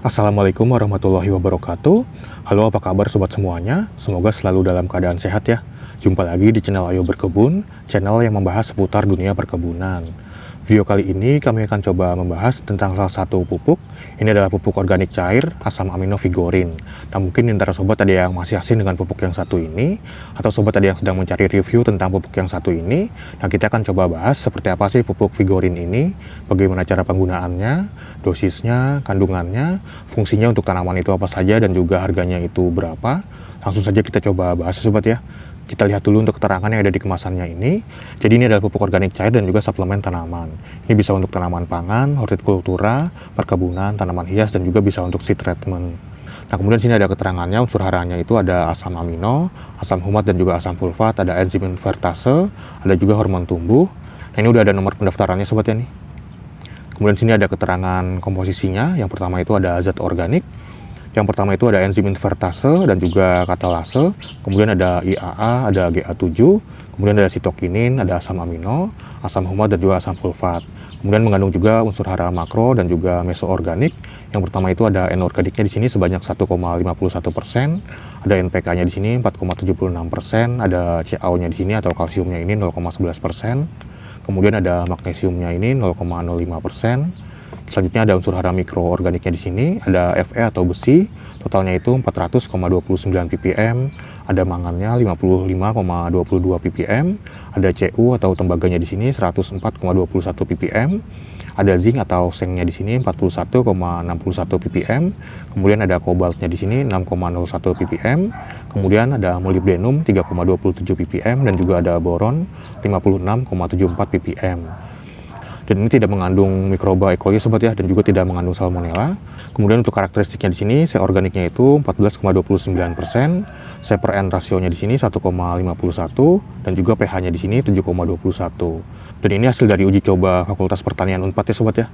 Assalamualaikum warahmatullahi wabarakatuh. Halo, apa kabar sobat semuanya? Semoga selalu dalam keadaan sehat ya. Jumpa lagi di channel Ayo Berkebun, channel yang membahas seputar dunia perkebunan. Video kali ini kami akan coba membahas tentang salah satu pupuk. Ini adalah pupuk organik cair asam amino Vigorin. Nah, mungkin antara sobat ada yang masih asing dengan pupuk yang satu ini, atau sobat ada yang sedang mencari review tentang pupuk yang satu ini. Nah, kita akan coba bahas seperti apa sih pupuk Vigorin ini, bagaimana cara penggunaannya, dosisnya, kandungannya, fungsinya untuk tanaman itu apa saja, dan juga harganya itu berapa. Langsung saja kita coba bahas ya sobat ya. Kita lihat dulu untuk keterangan yang ada di kemasannya ini. Jadi ini adalah pupuk organik cair dan juga suplemen tanaman. Ini bisa untuk tanaman pangan, hortikultura, perkebunan, tanaman hias, dan juga bisa untuk seed treatment. Nah, kemudian sini ada keterangannya, unsur haranya itu ada asam amino, asam humat, dan juga asam sulfat, ada enzim invertase, ada juga hormon tumbuh. Nah, ini udah ada nomor pendaftarannya sobat ya nih. Kemudian sini ada keterangan komposisinya. Yang pertama itu ada zat organik. Yang pertama itu ada enzim invertase dan juga katalase, kemudian ada IAA, ada GA7, kemudian ada sitokinin, ada asam amino, asam humat, dan juga asam sulfat. Kemudian mengandung juga unsur hara makro dan juga mesoorganik. Yang pertama itu ada N-organiknya di sini sebanyak 1,51%, ada NPK-nya di sini 4,76%, ada CaO-nya di sini atau kalsiumnya ini 0,11%, kemudian ada magnesiumnya ini 0,05%. Selanjutnya ada unsur hara mikroorganiknya di sini, ada Fe atau besi, totalnya itu 400,29 ppm, ada mangannya 55,22 ppm, ada Cu atau tembaganya di sini 104,21 ppm, ada zinc atau sengnya di sini 41,61 ppm, kemudian ada kobaltnya di sini 6,01 ppm, kemudian ada molybdenum 3,27 ppm, dan juga ada boron 56,74 ppm. Dan ini tidak mengandung mikroba E. coli sobat ya, dan juga tidak mengandung salmonella. Kemudian untuk karakteristiknya di sini, C organiknya itu 14,29%, C per N rasionya di sini 1,51, dan juga pH-nya di sini 7,21. Dan ini hasil dari uji coba Fakultas Pertanian Unpad ya sobat ya.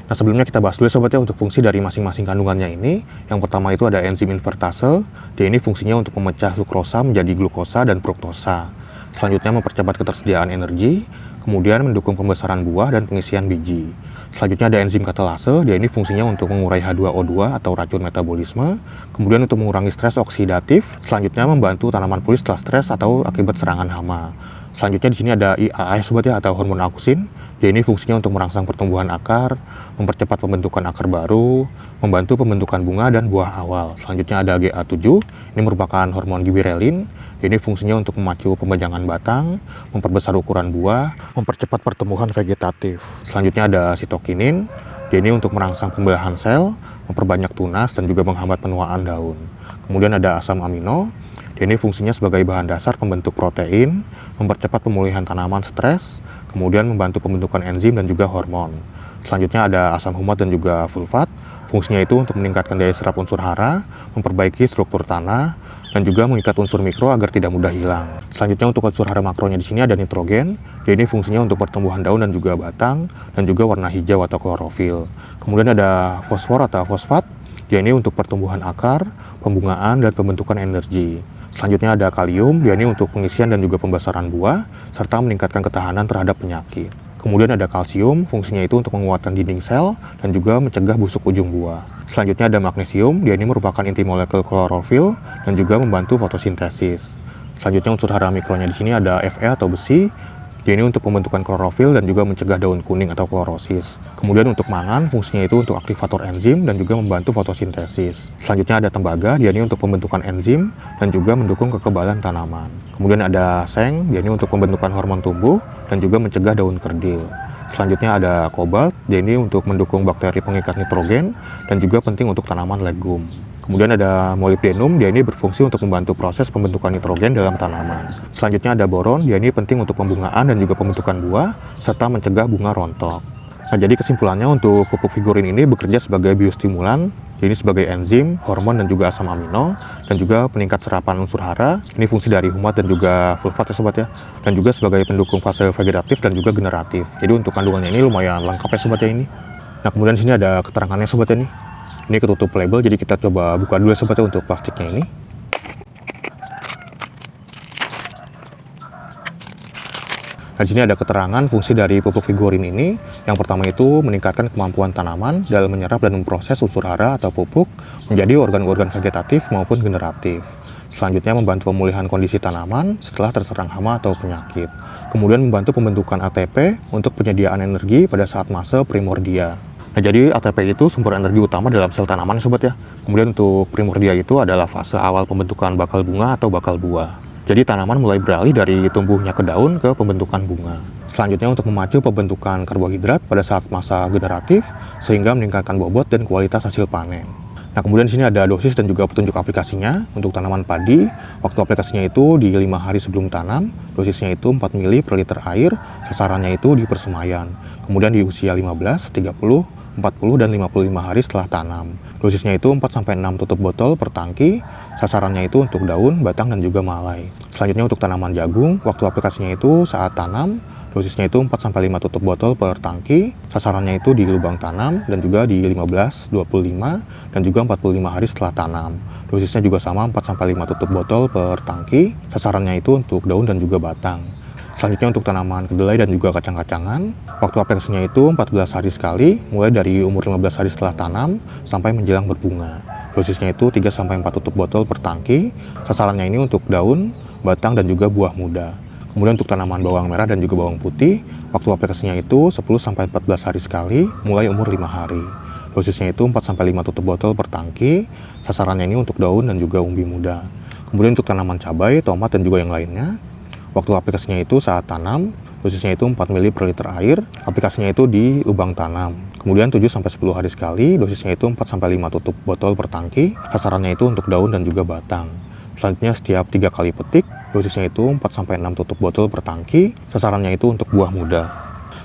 Nah, sebelumnya kita bahas dulu sobat ya untuk fungsi dari masing-masing kandungannya ini. Yang pertama itu ada enzim invertase. Dia ini fungsinya untuk memecah sukrosa menjadi glukosa dan fruktosa. Selanjutnya mempercepat ketersediaan energi, kemudian mendukung pembesaran buah dan pengisian biji. Selanjutnya ada enzim katalase, dia ini fungsinya untuk mengurai H2O2 atau racun metabolisme, kemudian untuk mengurangi stres oksidatif, selanjutnya membantu tanaman pulih setelah stres atau akibat serangan hama. Selanjutnya di sini ada IAA sobat ya, atau hormon auxin. Dia ini fungsinya untuk merangsang pertumbuhan akar, mempercepat pembentukan akar baru, membantu pembentukan bunga dan buah awal. Selanjutnya ada GA7, ini merupakan hormon gibberellin. Ini fungsinya untuk memacu pembajangan batang, memperbesar ukuran buah, mempercepat pertumbuhan vegetatif. Selanjutnya ada sitokinin. Dia ini untuk merangsang pembelahan sel, memperbanyak tunas, dan juga menghambat penuaan daun. Kemudian ada asam amino. Dia ini fungsinya sebagai bahan dasar pembentuk protein, mempercepat pemulihan tanaman stres, kemudian membantu pembentukan enzim dan juga hormon. Selanjutnya ada asam humat dan juga sulfat. Fungsinya itu untuk meningkatkan daya serap unsur hara, memperbaiki struktur tanah, dan juga mengikat unsur mikro agar tidak mudah hilang. Selanjutnya untuk unsur hara makronya di sini ada nitrogen. Dia ini fungsinya untuk pertumbuhan daun dan juga batang, dan juga warna hijau atau klorofil. Kemudian ada fosfor atau fosfat. Dia ini untuk pertumbuhan akar, pembungaan, dan pembentukan energi. Selanjutnya ada kalium. Dia ini untuk pengisian dan juga pembesaran buah, serta meningkatkan ketahanan terhadap penyakit. Kemudian ada kalsium, fungsinya itu untuk menguatkan dinding sel dan juga mencegah busuk ujung buah. Selanjutnya ada magnesium, dia ini merupakan inti molekul klorofil dan juga membantu fotosintesis. Selanjutnya unsur hara mikronya di sini ada Fe atau besi. Dia ini untuk pembentukan klorofil dan juga mencegah daun kuning atau klorosis. Kemudian untuk mangan, fungsinya itu untuk aktivator enzim dan juga membantu fotosintesis. Selanjutnya ada tembaga, dia ini untuk pembentukan enzim dan juga mendukung kekebalan tanaman. Kemudian ada seng, dia ini untuk pembentukan hormon tumbuh dan juga mencegah daun kerdil. Selanjutnya ada kobalt, dia ini untuk mendukung bakteri pengikat nitrogen dan juga penting untuk tanaman legum. Kemudian ada molybdenum, dia ini berfungsi untuk membantu proses pembentukan nitrogen dalam tanaman. Selanjutnya ada boron, dia ini penting untuk pembungaan dan juga pembentukan buah, serta mencegah bunga rontok. Nah, jadi kesimpulannya untuk pupuk Vigorin ini bekerja sebagai biostimulan, ini sebagai enzim, hormon, dan juga asam amino, dan juga peningkat serapan unsur hara. Ini fungsi dari humat dan juga sulfat ya sobat ya, dan juga sebagai pendukung fase vegetatif dan juga generatif. Jadi untuk kandungannya ini lumayan lengkap ya sobat ya ini. Nah, kemudian sini ada keterangannya sobat ya nih. Ini ketutup label, jadi kita coba buka dulu ya sobat ya untuk plastiknya ini. Nah, di sini ada keterangan fungsi dari pupuk figurin ini. Yang pertama itu meningkatkan kemampuan tanaman dalam menyerap dan memproses unsur hara atau pupuk menjadi organ-organ vegetatif maupun generatif. Selanjutnya membantu pemulihan kondisi tanaman setelah terserang hama atau penyakit. Kemudian membantu pembentukan ATP untuk penyediaan energi pada saat masa primordia. Nah, jadi ATP itu sumber energi utama dalam sel tanaman sobat ya. Kemudian untuk primordia itu adalah fase awal pembentukan bakal bunga atau bakal buah. Jadi tanaman mulai beralih dari tumbuhnya ke daun ke pembentukan bunga. Selanjutnya untuk memacu pembentukan karbohidrat pada saat masa generatif sehingga meningkatkan bobot dan kualitas hasil panen. Nah, kemudian di sini ada dosis dan juga petunjuk aplikasinya. Untuk tanaman padi, waktu aplikasinya itu di 5 hari sebelum tanam, dosisnya itu 4 ml per liter air, sasarannya itu di persemaian. Kemudian di usia 15, 30, 40 dan 55 hari setelah tanam. Dosisnya itu 4-6 tutup botol per tangki, sasarannya itu untuk daun, batang, dan juga malai. Selanjutnya untuk tanaman jagung, waktu aplikasinya itu saat tanam, dosisnya itu 4-5 tutup botol per tangki, sasarannya itu di lubang tanam, dan juga di 15, 25, dan juga 45 hari setelah tanam. Dosisnya juga sama 4-5 tutup botol per tangki, sasarannya itu untuk daun dan juga batang. Selanjutnya untuk tanaman kedelai dan juga kacang-kacangan, waktu aplikasinya itu 14 hari sekali, mulai dari umur 15 hari setelah tanam sampai menjelang berbunga. Dosisnya itu 3-4 tutup botol per tangki, sasarannya ini untuk daun, batang, dan juga buah muda. Kemudian untuk tanaman bawang merah dan juga bawang putih, waktu aplikasinya itu 10-14 hari sekali, mulai umur 5 hari. Dosisnya itu 4-5 tutup botol per tangki, sasarannya ini untuk daun dan juga umbi muda. Kemudian untuk tanaman cabai, tomat, dan juga yang lainnya, waktu aplikasinya itu saat tanam, dosisnya itu 4 ml per liter air, aplikasinya itu di lubang tanam. Kemudian 7-10 hari sekali, dosisnya itu 4-5 tutup botol per tangki, sasarannya itu untuk daun dan juga batang. Selanjutnya setiap 3 kali petik, dosisnya itu 4-6 tutup botol per tangki, sasarannya itu untuk buah muda.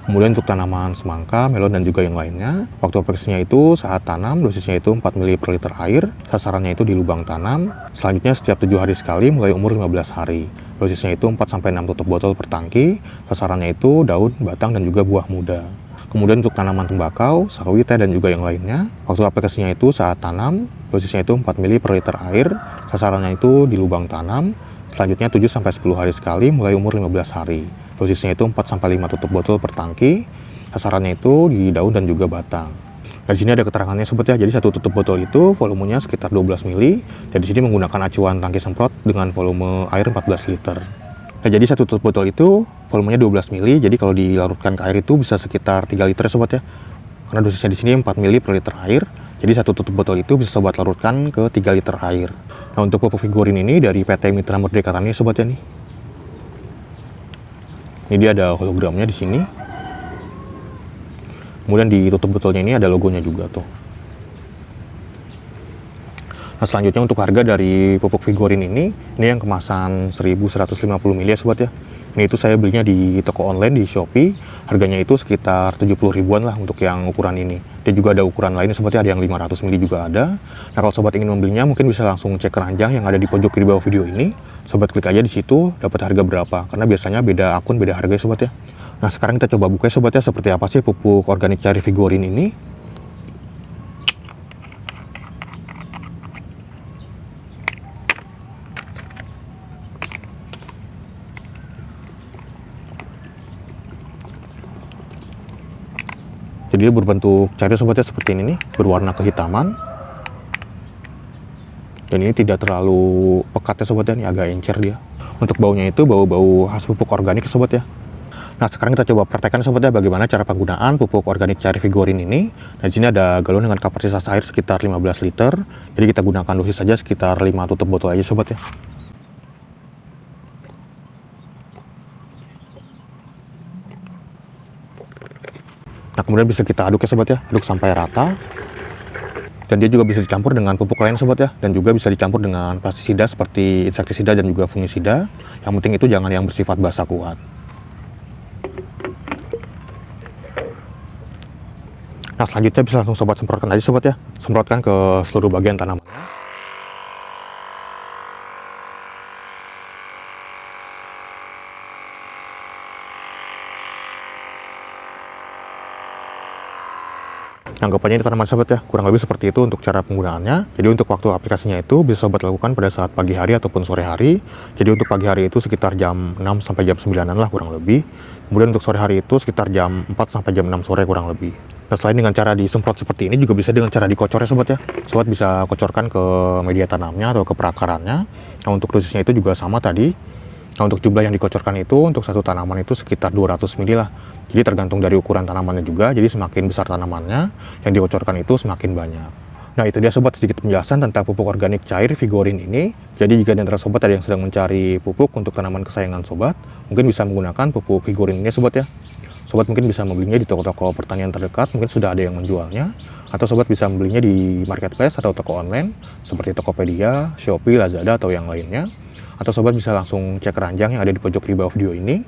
Kemudian untuk tanaman semangka, melon, dan juga yang lainnya, waktu aplikasinya itu saat tanam, dosisnya itu 4 ml per liter air, sasarannya itu di lubang tanam. Selanjutnya setiap 7 hari sekali mulai umur 15 hari. Dosisnya itu 4-6 tutup botol per tangki, sasarannya itu daun, batang, dan juga buah muda. Kemudian untuk tanaman tembakau, sawit, teh, dan juga yang lainnya, waktu aplikasinya itu saat tanam, dosisnya itu 4 ml per liter air, sasarannya itu di lubang tanam. Selanjutnya 7-10 hari sekali mulai umur 15 hari. Dosisnya itu 4-5 tutup botol per tangki, sasarannya itu di daun dan juga batang. Nah, di sini ada keterangannya sobat ya. Jadi satu tutup botol itu volumenya sekitar 12 ml dan di sini menggunakan acuan tangki semprot dengan volume air 14 liter. Nah, jadi satu tutup botol itu volumenya 12 ml. Jadi kalau dilarutkan ke air itu bisa sekitar 3 liter sobat ya. Karena dosisnya di sini 4 ml per liter air. Jadi satu tutup botol itu bisa sobat larutkan ke 3 liter air. Nah, untuk pupuk figurin ini dari PT Mitra Merdeka Tani sobat ya nih. Ini dia ada hologramnya di sini. Kemudian di tutup botolnya ini ada logonya juga tuh. Nah, selanjutnya untuk harga dari pupuk figurin ini yang kemasan 1150 ml ya sobat ya. Ini itu saya belinya di toko online di Shopee. Harganya itu sekitar 70 ribuan lah untuk yang ukuran ini. Dan juga ada ukuran lainnya sobat ya, ada yang 500 ml juga ada. Nah, kalau sobat ingin membelinya mungkin bisa langsung cek keranjang yang ada di pojok kiri bawah video ini. Sobat klik aja di situ dapat harga berapa, karena biasanya beda akun beda harga ya sobat ya. Nah, sekarang kita coba buka sobat ya, seperti apa sih pupuk organik cair figurin ini. Jadi dia berbentuk cair sobat ya, seperti ini nih, berwarna kehitaman. Dan ini tidak terlalu pekat ya sobat ya, ini agak encer dia. Untuk baunya itu bau-bau khas pupuk organik sobat ya. Nah, sekarang kita coba praktekkan sobat ya bagaimana cara penggunaan pupuk organik cair figurin ini. Nah, di sini ada galon dengan kapasitas air sekitar 15 liter. Jadi kita gunakan dosis saja sekitar 5 tutup botol aja sobat ya. Nah, kemudian bisa kita aduk ya sobat ya, aduk sampai rata. Dan dia juga bisa dicampur dengan pupuk lain sobat ya, dan juga bisa dicampur dengan pestisida seperti insektisida dan juga fungisida. Yang penting itu jangan yang bersifat basah kuat. Nah, selanjutnya bisa langsung sobat semprotkan aja sobat ya, semprotkan ke seluruh bagian tanamannya. Anggapannya ini tanaman sobat ya, kurang lebih seperti itu untuk cara penggunaannya. Jadi untuk waktu aplikasinya itu bisa sobat lakukan pada saat pagi hari ataupun sore hari. Jadi untuk pagi hari itu sekitar jam 6 sampai jam 9-an lah kurang lebih. Kemudian untuk sore hari itu sekitar jam 4 sampai jam 6 sore kurang lebih. Nah, selain dengan cara disemprot seperti ini, juga bisa dengan cara dikocor ya sobat ya. Sobat bisa kocorkan ke media tanamnya atau ke perakarannya. Nah, untuk dosisnya itu juga sama tadi. Nah, untuk jumlah yang dikocorkan itu untuk satu tanaman itu sekitar 200 ml lah. Jadi tergantung dari ukuran tanamannya juga. Jadi semakin besar tanamannya, yang dikocorkan itu semakin banyak. Nah, itu dia sobat sedikit penjelasan tentang pupuk organik cair Vigorin ini. Jadi jika di antara sobat ada yang sedang mencari pupuk untuk tanaman kesayangan sobat, mungkin bisa menggunakan pupuk Vigorin ini sobat ya. Sobat mungkin bisa membelinya di toko-toko pertanian terdekat, mungkin sudah ada yang menjualnya. Atau sobat bisa membelinya di marketplace atau toko online, seperti Tokopedia, Shopee, Lazada, atau yang lainnya. Atau sobat bisa langsung cek keranjang yang ada di pojok di bawah video ini.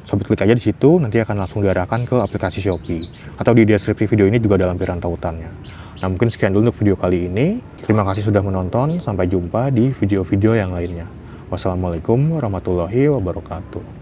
Sobat klik aja di situ, nanti akan langsung diarahkan ke aplikasi Shopee. Atau di deskripsi video ini juga ada lampiran tautannya. Nah, mungkin sekian dulu untuk video kali ini. Terima kasih sudah menonton, sampai jumpa di video-video yang lainnya. Wassalamualaikum warahmatullahi wabarakatuh.